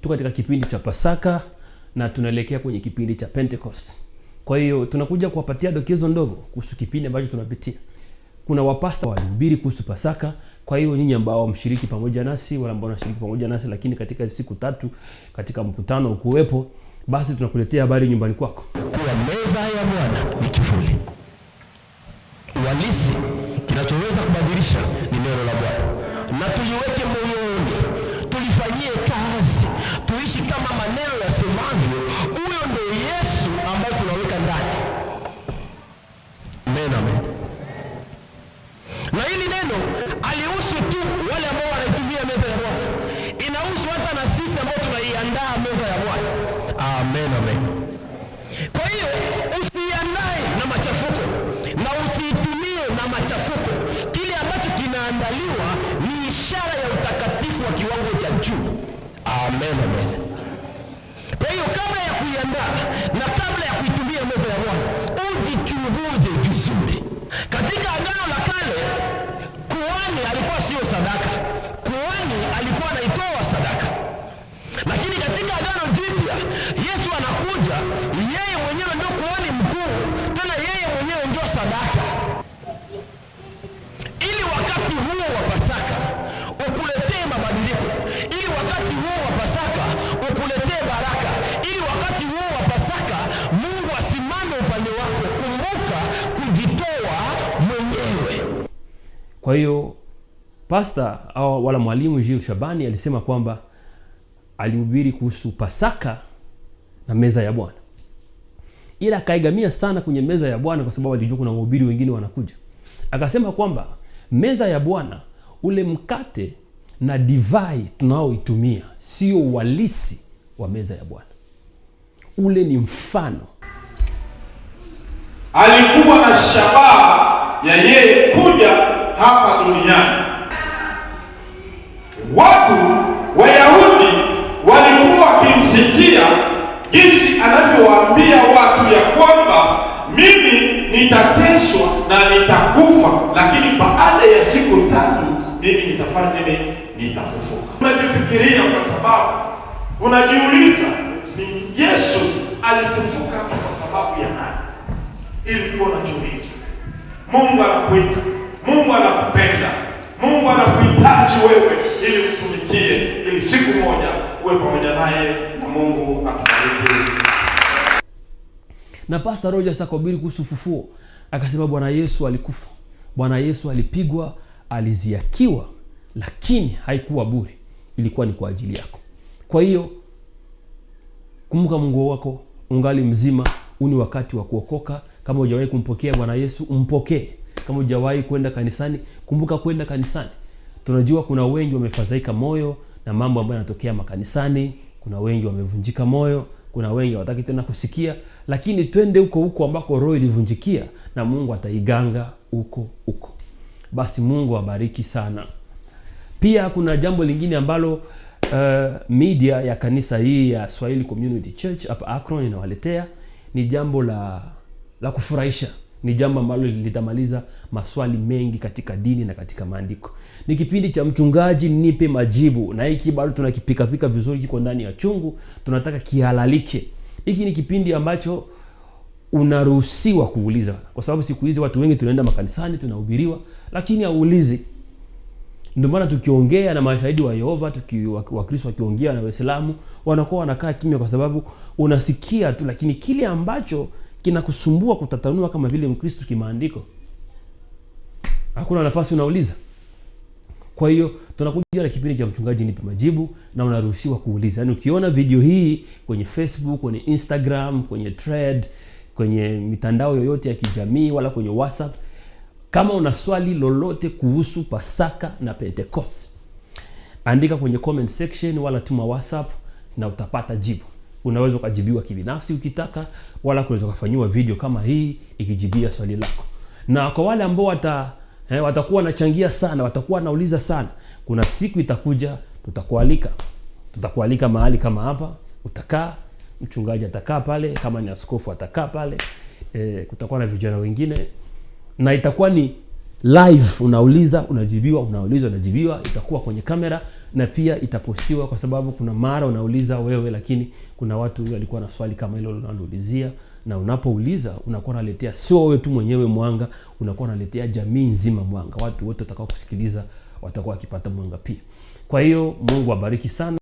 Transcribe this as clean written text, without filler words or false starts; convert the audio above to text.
tuko katika kipindi cha Pasaka na tunaelekea kwenye kipindi cha Pentecost. Kwa hiyo tunakuja kuwapatia dokezo ndogo kuhusu kipindi ambacho tunapitia. Kuna wapasta walihubiri kuhusu Pasaka. Kwa hiyo nyinyi ambao mshiriki pamoja nasi wala ambao wanashiriki pamoja nasi lakini katika siku 3 katika mkutano ukuwepo, basi tunakuletea habari nyumbani kwako. Kwa meza ya Bwana ni kivuli. Uhalisi kinachoweza kubadilisha ni neno la Bwana. Na tuliweke moyoni, tulifanyie kazi, tuishi kama maneno yasemavyo. Huyo ndio Yesu ambaye tunaweka ndani. Amen. Na hili neno alihusu tu wale ambao wanaitumia meza ya Bwana. Inahusu hata na sisi ambao tunaiandaa meza ya Bwana. Amen. Kwa hiyo usiandae na machafuko na usiitumie na machafuko. Kile ambacho kinaandaliwa ni ishara ya utakatifu wa kiwango cha juu. Amen. Kwa hiyo kabla ya kuiandaa na kabla ya kuitumia meza ya Bwana, ujichunguze vizuri. Katika Agano la Kale, kuhani alikuwa sio sadaka. Kuhani alikuwa anaitoa sadaka. Lakini katika Agano Jipya, Yesu anakuja, yeye mwenyewe ndio kuhani mkuu, tena yeye mwenyewe ndio sadaka. Ili wakati huo wa Pasaka ukuletee mabadiliko, ili wakati huo wa Pasaka ukuletee baraka, ili wakati huo wa Pasaka Mungu asimame upande wako. Kumbuka kujitoa mwenyewe. Kwa hiyo pasta au wala mwalimu Jules Shabani alisema kwamba alihubiri kuhusu Pasaka na meza ya Bwana. Ila akaigamia sana kwenye meza ya Bwana kwa sababu alijua kuna wahubiri wengine wanakuja. Akasema kwamba meza ya Bwana, ule mkate na divai tunaoitumia sio uhalisi wa meza ya Bwana. Ule ni mfano. Alikuwa na shabaha ya yeye kuja hapa duniani. Watu Wayahudi walikuwa wakimsikia jinsi anavyowaambia watu ya kwamba mimi nitateswa na nitakufa, lakini baada ya siku 3 mimi nitafanya nini? Nitafufuka. Unajifikiria kwa sababu unajiuliza ni Yesu alifufuka kwa sababu ya nani? Ili unajiuliza. Mungu anakuita, Mungu anakupenda, Mungu anakuhitaji wewe ili kutumikie, ili siku moja uwe pamoja naye na Mungu atubariki. Na Pastor Rogers akahubiri kuhusu ufufuo. Akasema Bwana Yesu alikufa. Bwana Yesu alipigwa, aliziakiwa, lakini haikuwa bure. Ilikuwa ni kwa ajili yako. Kwa hiyo kumbuka Mungu wako ungali mzima, uni wakati wa kuokoka. Kama hujawahi kumpokea Bwana Yesu, umpokee. Kama hujawahi kwenda kanisani, kumbuka kwenda kanisani. Tunajua kuna wengi wamefadhaika moyo na mambo ambayo yanatokea makanisani. Kuna wengi wamevunjika moyo, kuna wengi hawataki tena kusikia, lakini twende huko ambako roho ilivunjikia na Mungu ataiganga huko. Basi Mungu abariki sana. Pia kuna jambo lingine ambalo media ya kanisa hii ya Swahili Community Church hapa Akron inawaletea. Ni jambo la kufurahisha. Ni jambo ambalo litamaliza maswali mengi katika dini na katika maandiko. Ni kipindi cha Mchungaji Nipe Majibu, na hiki bado tunakipika vizuri, kiko ndani ya chungu, tunataka kihalalike. Hiki ni kipindi ambacho unaruhusiwa kuuliza, kwa sababu siku hizi watu wengi tunaenda makanisani tunahubiriwa lakini hauulizi. Ndio maana tukiongea na mashahidi wa Yehova, Wakristo wakiongea na Waislamu, wanakuwa wanakaa kimya kwa sababu unasikia tu, lakini kile ambacho kinakusumbua kutatanua kama vile Mkristo kimaandiko, hakuna nafasi unauliza. Kwa hiyo tunakuja na kipindi cha Mchungaji Nipe Majibu na unaruhusiwa kuuliza. Yaani ukiona video hii kwenye Facebook, kwenye Instagram, kwenye Thread, kwenye mitandao yoyote ya kijamii wala kwenye WhatsApp, kama una swali lolote kuhusu Pasaka na Pentecost, andika kwenye comment section wala tuma WhatsApp na utapata jibu. Unaweza kujibiwa kibinafsi ukitaka, wala kunaweza kufanywa video kama hii ikijibia swali lako. Na kwa wale ambao watakuwa wanachangia sana, watakuwa wanauliza sana, kuna siku itakuja tutakualika mahali kama hapa, utakaa, mchungaji atakaa pale, kama ni askofu atakaa pale, kutakuwa na vijana wengine, na itakuwa ni live, unauliza unajibiwa, unauliza unajibiwa, itakuwa kwenye kamera na pia itapostiwa, kwa sababu kuna mara unauliza wewe lakini kuna watu walikuwa na swali kama hilo unaloulizia, na unapouliza unakuwa unaletea sio wewe tu mwenyewe mwanga, unakuwa unaletea jamii nzima mwanga. Watu wote watakao kusikiliza watakuwa wakipata mwanga pia. Kwa hiyo Mungu abariki sana.